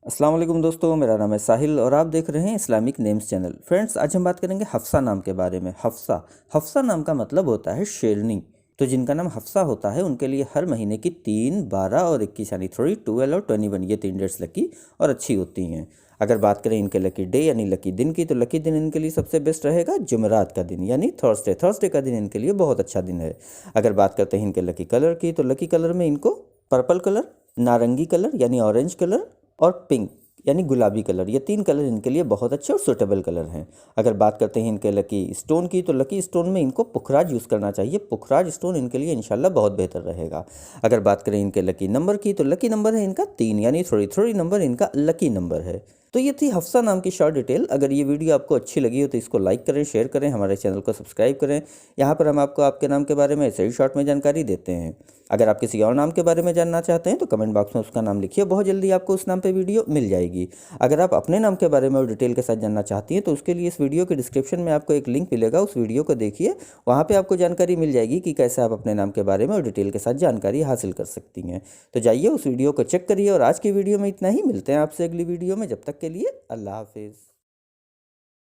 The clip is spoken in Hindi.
अस्सलाम वालेकुम दोस्तों, मेरा नाम है साहिल और आप देख रहे हैं इस्लामिक नेम्स चैनल। फ्रेंड्स, आज हम बात करेंगे हफ्सा नाम के बारे में। हफ्सा हफ्सा नाम का मतलब होता है शेरनी। तो जिनका नाम हफ्सा होता है उनके लिए हर महीने की 3, 12 और 21 यानी 3, 12 और 21 ये 3 डेट्स लकी और अच्छी होती हैं। अगर बात करें इनके लकी डे यानी लकी दिन की, तो लकी दिन इनके लिए सबसे बेस्ट रहेगा जुमेरात का दिन यानी थर्सडे। थर्सडे का दिन इनके लिए बहुत अच्छा दिन है। अगर बात करते हैं इनके लकी कलर की, तो लकी कलर में इनको पर्पल कलर, नारंगी कलर यानी ऑरेंज कलर और पिंक यानी गुलाबी कलर, ये 3 कलर इनके लिए बहुत अच्छे और सूटेबल कलर हैं। अगर बात करते हैं इनके लकी स्टोन की, तो लकी स्टोन में इनको पुखराज यूज़ करना चाहिए। पुखराज स्टोन इनके लिए इंशाल्लाह बहुत बेहतर रहेगा। अगर बात करें इनके लकी नंबर की, तो लकी नंबर है इनका 3 यानी 3 नंबर इनका लकी नंबर है। तो ये थी हफ्सा नाम की शॉर्ट डिटेल। अगर ये वीडियो आपको अच्छी लगी हो तो इसको लाइक करें, शेयर करें, हमारे चैनल को सब्सक्राइब करें। यहाँ पर हम आपको आपके नाम के बारे में ऐसे ही शॉर्ट में जानकारी देते हैं। अगर आप किसी और नाम के बारे में जानना चाहते हैं तो कमेंट बॉक्स में उसका नाम लिखिए, बहुत जल्दी आपको उस नाम पे वीडियो मिल जाएगी। अगर आप अपने नाम के बारे में और डिटेल के साथ जानना चाहती हैं तो उसके लिए इस वीडियो के डिस्क्रिप्शन में आपको एक लिंक मिलेगा, उस वीडियो को देखिए। वहाँ पे आपको जानकारी मिल जाएगी कि कैसे आप अपने नाम के बारे में और डिटेल के साथ जानकारी हासिल कर सकती हैं। तो जाइए उस वीडियो को चेक करिए। और आज की वीडियो में इतना ही, मिलते हैं आपसे अगली वीडियो में। जब तक के लिए अल्लाह हाफिज़।